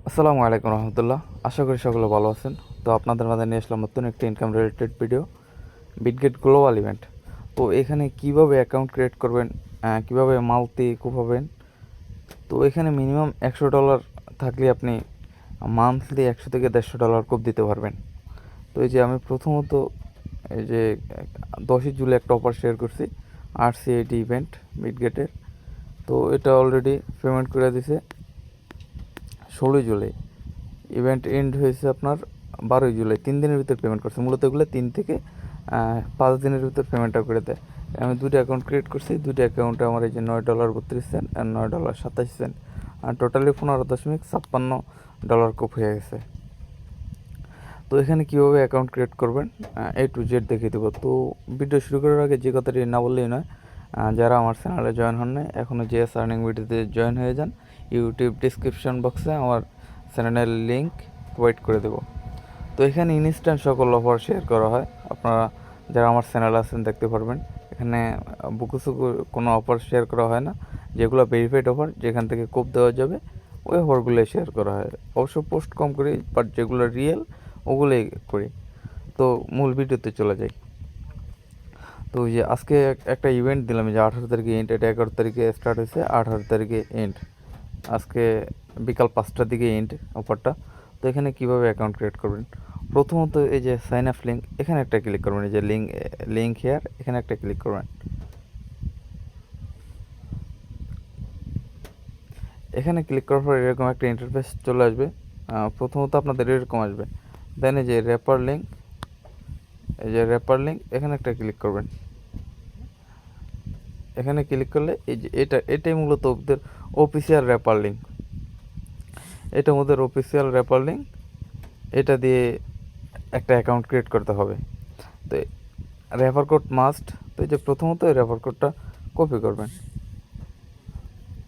আসসালামু আলাইকুম রহমতুল্লাহ। আশা করি সকলে ভালো আছেন। তো আপনাদের মাঝে নিয়ে আসলাম নতুন একটি income related video, Bitget global event. তো এখানে কিভাবে অ্যাকাউন্ট ক্রিয়েট করবেন, কিভাবে মাল্টি কুপ হবেন। তো এখানে মিনিমাম $100 থাকলে আপনি মান্থলি 100 থেকে $150 কুপ দিতে পারবেন। তো এই যে আমি প্রথমত এই যে 10ই জুলাই একটা অফার শেয়ার করছি, RCAT ইভেন্ট বিটগেটের। তো এটা অলরেডি পেমেন্ট করে দিছে 16ই জুলাই। ইভেন্ট এন্ড হয়েছে আপনার 12ই জুলাই। 3 দিনের ভিতর পেমেন্ট করছে। মূলত এগুলো 3 থেকে 5 দিনের ভিতর পেমেন্টটা করে দেয়। আমি দুটো অ্যাকাউন্ট ক্রিয়েট করছি। দুটো অ্যাকাউন্টে আমার এই যে $9.32 আর $9.87, আর টোটালি $15.56 কুপ হয়ে গেছে। তো এখানে কীভাবে অ্যাকাউন্ট ক্রিয়েট করবেন A to Z দেখিয়ে দেবো। তো ভিডিও শুরু করার আগে যে কথাটি না বললেই নয়, যারা আমার চ্যানেলে জয়েন হন নাই এখনও JS আর্নিং ভিডিওতে জয়েন হয়ে যান। ইউটিউব ডিসক্রিপশন বক্সে আমার চ্যানেলের লিঙ্ক প্রোভাইড করে দেবো। তো এখানে ইনস্ট্যান্ট সকল অফার শেয়ার করা হয়। আপনারা যারা আমার চ্যানেল আছেন দেখতে পারবেন। এখানে বুকুসুকু কোনো অফার শেয়ার করা হয় না। যেগুলো ভেরিফাইড অফার, যেখান থেকে কোপ দেওয়া যাবে, ওই অফারগুলোই শেয়ার করা হয়। অবশ্য পোস্ট কম করি, বাট যেগুলো রিয়েল ওগুলোই করি। তো মূল ভিডিওতে চলে যাই। তো ওই যে আজকে একটা ইভেন্ট দিলাম, যে 18 তারিখে এন্ড, এটা 11 তারিখে স্টার্ট হয়েছে, 18 তারিখে এন্ড। আজকে বিকাল 5টার দিকে এন্ড অফারটা। তো এখানে কীভাবে অ্যাকাউন্ট ক্রিয়েট করবেন, প্রথমত এই যে সাইন আপ লিঙ্ক, এখানে একটা ক্লিক করবেন। এই যে লিঙ্ক হেয়ার, এখানে একটা ক্লিক করবেন। এখানে ক্লিক করার পর এরকম একটা ইন্টারফেস চলে আসবে। প্রথমত আপনাদের এরকম আসবে। দেন এই যে রেফার লিঙ্ক, এই যে রেফার লিঙ্ক, এখানে একটা ক্লিক করবেন। এখানে ক্লিক করলে এই যে এটাই মূলত ওদের অফিসিয়াল রেফার লিঙ্ক। এটা ওদের অফিসিয়াল রেফার লিঙ্ক। এটা দিয়ে একটা অ্যাকাউন্ট ক্রিয়েট করতে হবে। তো রেফার কোড মাস্ট। তো এই যে প্রথমত এই রেফার কোডটা কপি করবেন।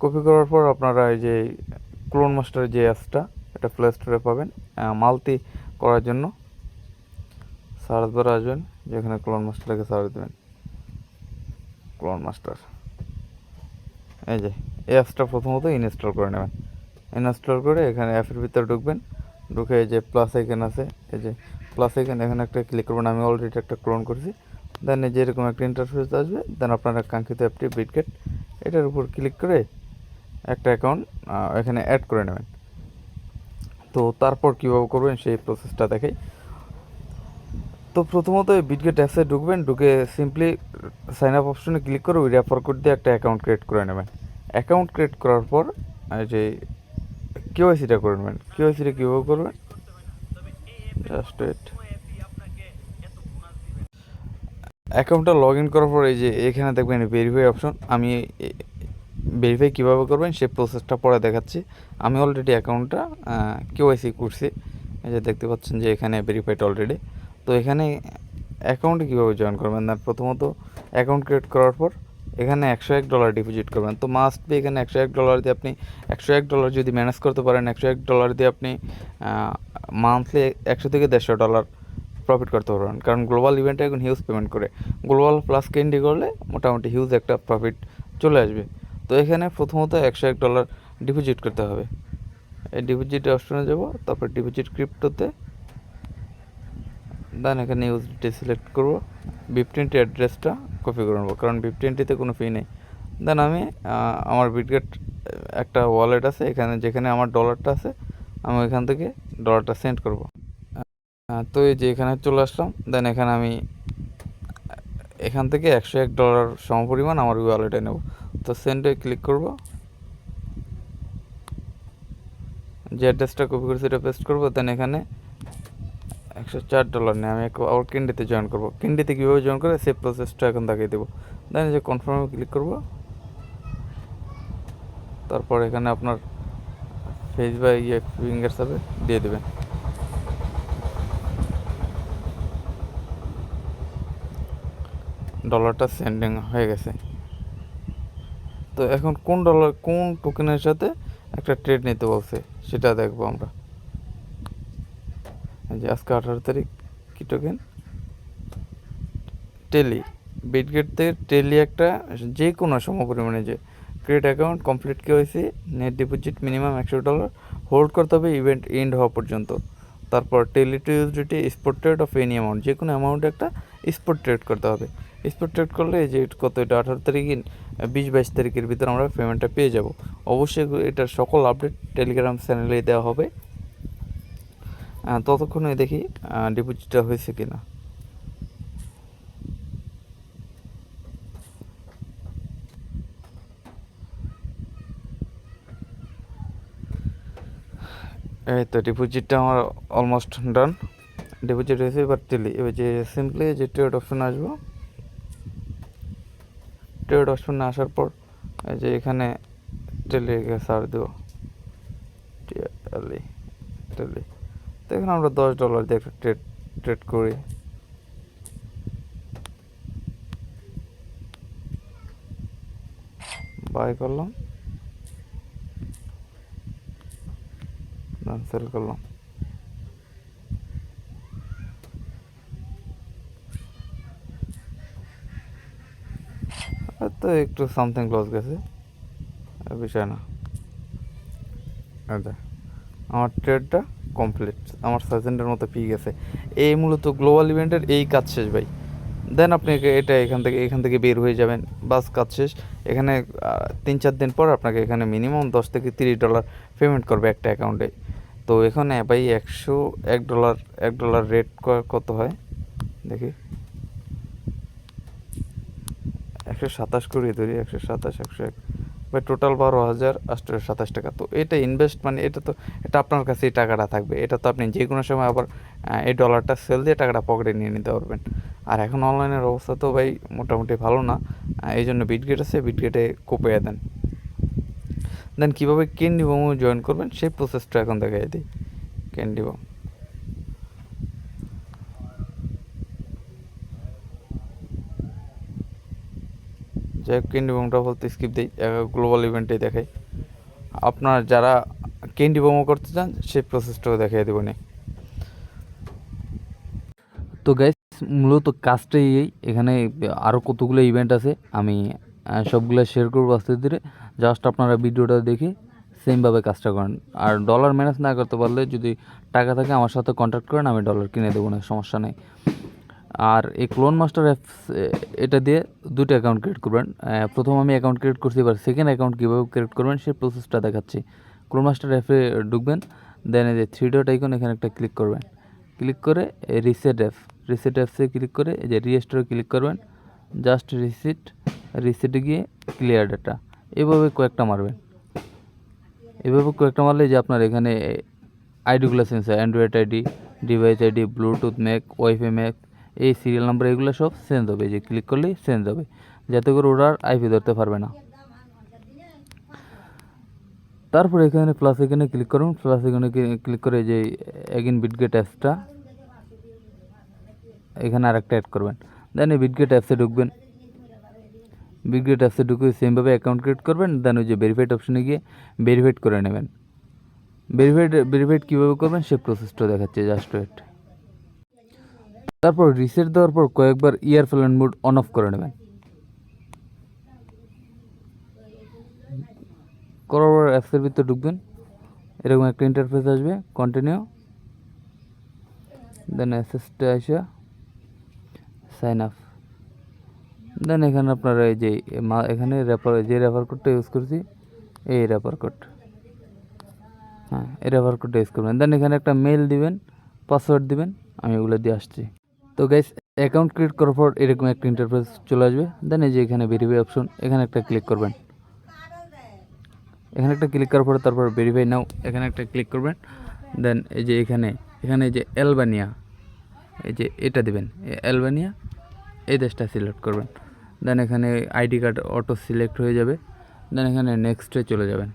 কপি করার পর আপনারা এই যে ক্লোন মাস্টারের যে অ্যাপসটা, এটা প্লে স্টোরে পাবেন। মাল্টি করার জন্য সার্চ বারে আসবেন, যেখানে ক্লোন মাস্টারকে সার্চ দেবেন, ক্লোন মাস্টার। এই যে এই অ্যাপসটা প্রথমত ইনস্টল করে নেবেন। ইনস্টল করে এখানে অ্যাপের ভিতরে ঢুকবেন। ঢুকে এই যে প্লাস আইকন আছে, এই যে প্লাস আইকন, এখানে একটা ক্লিক করবেন। আমি অলরেডি একটা ক্লোন করেছি। দেন এই যে এরকম একটা ইন্টারফেস আসবে। দেন আপনারা কাঙ্ক্ষিত অ্যাপটি বিটগেট, এটার উপর ক্লিক করে একটা অ্যাকাউন্ট এখানে অ্যাড করে নেবেন। তো তারপর কীভাবে করবেন সেই প্রসেসটা দেখাই। তো প্রথমত বিটগেট অ্যাপসে ঢুকবেন। ঢুকে সিম্পলি সাইন আপ অপশনে ক্লিক করে ওই রেফার কোড দিয়ে একটা অ্যাকাউন্ট ক্রিয়েট করে নেবেন। অ্যাকাউন্ট ক্রিয়েট করার পর যে কেওয়াইসিটা করে নেবেন। কেওয়াইসিটা কীভাবে করবেন, জাস্ট ওয়েট। অ্যাকাউন্টটা লগ ইন করার পর এই যে এখানে দেখবেন ভেরিফাই অপশন। আমি ভেরিফাই কীভাবে করবেন সেই প্রসেসটা পরে দেখাচ্ছি। আমি অলরেডি অ্যাকাউন্টটা কেওয়াইসি করছি। এই যে দেখতে পাচ্ছেন যে এখানে ভেরিফাইড অলরেডি। তো এখানে অ্যাকাউন্টে কীভাবে জয়েন করবেন, না প্রথমত অ্যাকাউন্ট ক্রিয়েট করার পর এখানে $101 ডিপোজিট করবেন। তো মাস্ট বি এখানে $101 দিয়ে আপনি $101 যদি ম্যানেজ করতে পারেন, $101 দিয়ে আপনি মান্থলি 100 থেকে $150 প্রফিট করতে পারবেন। কারণ গ্লোবাল ইভেন্টে এখন হিউজ পেমেন্ট করে, গ্লোবাল প্লাস ক্যান্ডি করলে মোটামুটি হিউজ একটা প্রফিট চলে আসবে। তো এখানে প্রথমত $101 ডিপোজিট করতে হবে। এই ডিপোজিট অপশনে যাব, তারপর ডিপোজিট ক্রিপ্টোতে। দেন এখানে ইউএসডিটি সিলেক্ট করব। BIP20 অ্যাড্রেসটা কপি করে নেবো, কারণ BIP20তে কোনো ফি নেই। দেন আমি আমার বিটগেট একটা ওয়ালেট আছে, এখানে যেখানে আমার ডলারটা আছে, আমি ওইখান থেকে ডলারটা সেন্ড করব। তো এই যে এখানে চলে আসলাম। দেন এখানে আমি এখান থেকে $101 সমপরিমাণ আমার ওয়ালেটে নেব। তো সেন্ডে ক্লিক করব। যে অ্যাড্রেসটা কপি করেছি এটা পেস্ট করবো। দেন এখানে $104 নেই, আমি আবার ক্যান্ডিতে জয়েন করবো। ক্যান্ডিতে কীভাবে জয়েন করে সেই প্রসেসটা এখন দেখিয়ে দেবো। দেন যে কনফার্মে ক্লিক করব। তারপর এখানে আপনার ফেস বা ফিঙ্গার সাথে দিয়ে দেবেন। ডলারটা সেন্ডিং হয়ে গেছে। তো এখন কোন টোকেনের সাথে একটা ট্রেড নিতে বলছে সেটা দেখবো আমরা। যে আজকে 18 তারিখ, কি টোকেন, টেলি। বিটগেট থেকে টেলি একটা যে কোনো সমপরিমাণে যে create account complete KYC, net deposit minimum $100, hold করতে হবে ইভেন্ট এন্ড হওয়া পর্যন্ত। তারপর টেলি to USDT spot trade of any amount, যে কোনো অ্যামাউন্টে একটা স্পট ট্রেড করতে হবে। স্পট ট্রেড করলে এই যে কত, এটা 18 তারিখে 20-22 তারিখের ভিতরে আমরা পেমেন্টটা পেয়ে যাব। অবশ্যই এটার সকল আপডেট টেলিগ্রাম চ্যানেলে দেওয়া হবে। ততক্ষণে দেখি ডিপোজিটটা হয়েছে কিনা। এই তো ডিপোজিটটা আমার অলমোস্ট ডান, ডিপোজিট হয়েছে। এবার এবার যে সিম্পলি যে ট্রেড অপশনে আসবো, ট্রেড অপশনে আসার পর এই যে এখানে টেলি সার দেবো, টেলি টেলি। তো এখানে আমরা $10 দিয়ে একটা ট্রেড করি। বাই করলাম, সেল করলাম। তো একটু সামথিং লস গেছে, বিষয় না। আচ্ছা, আমার ট্রেডটা কমপ্লিট, আমার সাজেন্টের মতো পেয়ে গেছে। এই মূলত গ্লোবাল ইভেন্টের এই কাজ শেষ ভাই। দেন আপনি এটা এখান থেকে বের হয়ে যাবেন, বাস কাজ শেষ। এখানে 3-4 দিন পর আপনাকে এখানে মিনিমাম $10 থেকে $30 পেমেন্ট করবে একটা অ্যাকাউন্টে। তো এখানে ভাই $1 রেট কত হয় দেখি, 127 করে ধরি, 127, 101 ভাই, টোটাল 12,827 টাকা। তো এটা ইনভেস্ট মানে এটা আপনার কাছে এই টাকাটা থাকবে। এটা তো আপনি যে কোনো সময় আবার এই ডলারটা সেল দিয়ে টাকাটা পকেটে নিয়ে নিতে পারবেন। আর এখন অনলাইনের অবস্থা তো ভাই মোটামুটি ভালো না, এই জন্য বিটগেট আছে, বিটগেটে কোপাইয়া দেন কীভাবে ক্যান্ডি বামও জয়েন করবেন সেই প্রসেসটা এখন দেখাই দিই। ক্যান্ডি বাম, যাই হোক ক্যান্ডি বামটা বলতে স্কিপ দিই, গ্লোবাল ইভেন্টেই দেখাই। আপনার যারা ক্যান্ডি বামও করতে চান সেই প্রসেসটাও দেখাই দেবো নি। তো গাইস মূলত কাজটাই এখানে আরও কতগুলো ইভেন্ট আছে, আমি সবগুলো শেয়ার করবো আস্তে ধীরে। জাস্ট আপনারা ভিডিওটা দেখে সেমভাবে কাজটা করেন। আর ডলার ম্যানেজ না করতে পারলে যদি টাকা থাকে আমার সাথে কন্ট্যাক্ট করেন, আমি ডলার কিনে দেবো না, সমস্যা নেই। আর এই ক্লোন মাস্টার অ্যাপস, এটা দিয়ে দুটো অ্যাকাউন্ট ক্রিয়েট করবেন। প্রথম আমি অ্যাকাউন্ট ক্রিয়েট করছি, এবার সেকেন্ড অ্যাকাউন্ট কীভাবে ক্রিয়েট করবেন সেই প্রসেসটা দেখাচ্ছি। ক্লোন মাস্টার অ্যাপে ঢুকবেন, দেন এই যে 3 ডট আইকন এখানে একটা ক্লিক করবেন। ক্লিক করে রিসেট অ্যাপসে ক্লিক করে এই যে রিস্টোরে ক্লিক করবেন। জাস্ট রিসেটে গিয়ে ক্লিয়ার ডাটা, এভাবে কয়েকটা মারবেন। এভাবে কয়েকটা মারলে যে আপনার এখানে আইডিগুলো চেঞ্জ হয়, Android ID, device ID, Bluetooth Mac, wifi Mac, এই সিরিয়াল নাম্বার এগুলো সব চেঞ্জ হবে। যে ক্লিক করলেই চেঞ্জ হবে, যাতে করে ওরা আইপি ধরতে পারবে না। তারপর এখানে প্লাস এখানে ক্লিক করুন, প্লাস এখানে ক্লিক করে যে এগেন বিটগেট অ্যাপসটা এখানে আরেকটা অ্যাড করবেন। দেন এই বিটগেট অ্যাপসে ঢুকবেন, বিটগেট অ্যাপসে ঢুকে সেমভাবে অ্যাকাউন্ট ক্রিয়েট করবেন। দেন ওই যে ভেরিফাইড অপশনে গিয়ে ভেরিফাইড করে নেবেন। ভেরিফাইড কীভাবে করবেন সে প্রসেসটা দেখাচ্ছে, জাস্ট ওয়েট। তারপর রিসেট দেওয়ার পর কয়েকবার এয়ারপ্লেন মোড অন অফ করে নেবেন। করার পর অ্যাপসের ভিতরে ঢুকবেন, এরকম একটা ইন্টারফেস আসবে, কন্টিনিউ। দেন অ্যাসেসটা আসা সাইন আপ। দেন এখানে আপনারা এই যে এখানে রেফার কোডটা ইউজ করছি, এই রেফার কোড, হ্যাঁ এই রেফার কোডটা ইউজ করবেন। দেন এখানে একটা মেল দিবেন, পাসওয়ার্ড দিবেন, আমি এগুলো দিয়ে আসছি। তো গাইস অ্যাকাউন্ট ক্রিয়েট করার পর এরকম একটা ইন্টারফেস চলে আসবে। দেন এই যে এখানে ভেরিফাই অপশন, এখানে একটা ক্লিক করবেন। এখানে একটা ক্লিক করার পরে তারপর ভেরিফাই নাও এখানে একটা ক্লিক করবেন। দেন এই যে এখানে এই যে অ্যালবানিয়া, এই যে এটা দিবেন, অ্যালবানিয়া এই দেশটা সিলেক্ট করবেন। দেন এখানে আইডি কার্ড অটো সিলেক্ট হয়ে যাবে। দেন এখানে নেক্সটে চলে যাবেন।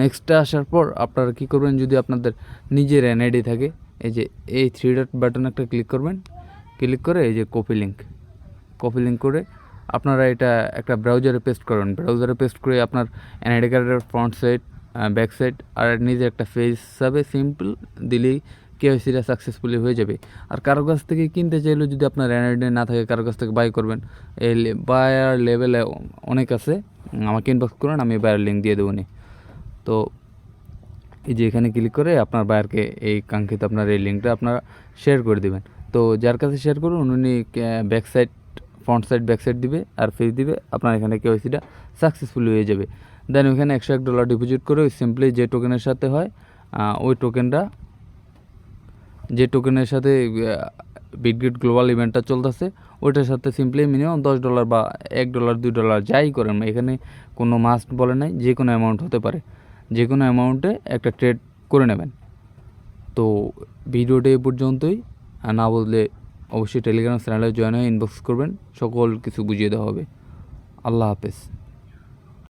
নেক্সটে আসার পর আপনারা কী করবেন, যদি আপনাদের নিজের এনআইডি থাকে এই যে এই 3 ডট বাটন একটা ক্লিক করবেন। ক্লিক করে এই যে কপি লিঙ্ক করে আপনারা এটা একটা ব্রাউজারে পেস্ট করবেন। ব্রাউজারে পেস্ট করে আপনার এনআইডি কার্ডের ফ্রন্ট সাইড, ব্যাক সাইড আর নিজে একটা ফেস হিসাবে সিম্পল দিলেই কেওয়াইসিটা সাকসেসফুলি হয়ে যাবে। আর কারো কাছ থেকে কিনতে চাইলেও যদি আপনার এনআইডি না থাকে, কারো কাছ থেকে বাই করবেন, এই বায়ার লেভেলে অনেক আছে, আমাকে ইনবক্স করুন, আমি বায়ার লিঙ্ক দিয়ে দেবো নি। তো এই যে এখানে ক্লিক করে আপনার বায়ারকে এই কাঙ্ক্ষিত আপনার এই লিঙ্কটা আপনারা শেয়ার করে দেবেন। তো যার কাছে শেয়ার করুন উনি back side front side back side দিবে আর ফেস দিবে, আপনার এখানে কেওয়াইসিটা সাকসেসফুলি হয়ে যাবে। দেন ওইখানে $101 ডিপোজিট করে ওই সিম্পলি যে টোকেনের সাথে হয় ওই টোকেনটা, যে টোকেনের সাথে বিটগেট গ্লোবাল ইভেন্টটা চলতেছে ওইটার সাথে সিম্পলি মিনিমাম $10 বা $1 $2 যাই করেন, এখানে কোনো মাস্ট বলে নাই, যে কোনো অ্যামাউন্ট হতে পারে, যে কোনো অ্যামাউন্টে একটা ট্রেড করে নেবেন। তো ভিডিওটা এই পর্যন্তই, আর না বললে অবশ্যই টেলিগ্রাম চ্যানেলে জয়েন হয়ে ইনবক্স করবেন, সকল কিছু বুঝিয়ে দেওয়া হবে। আল্লাহ হাফেজ।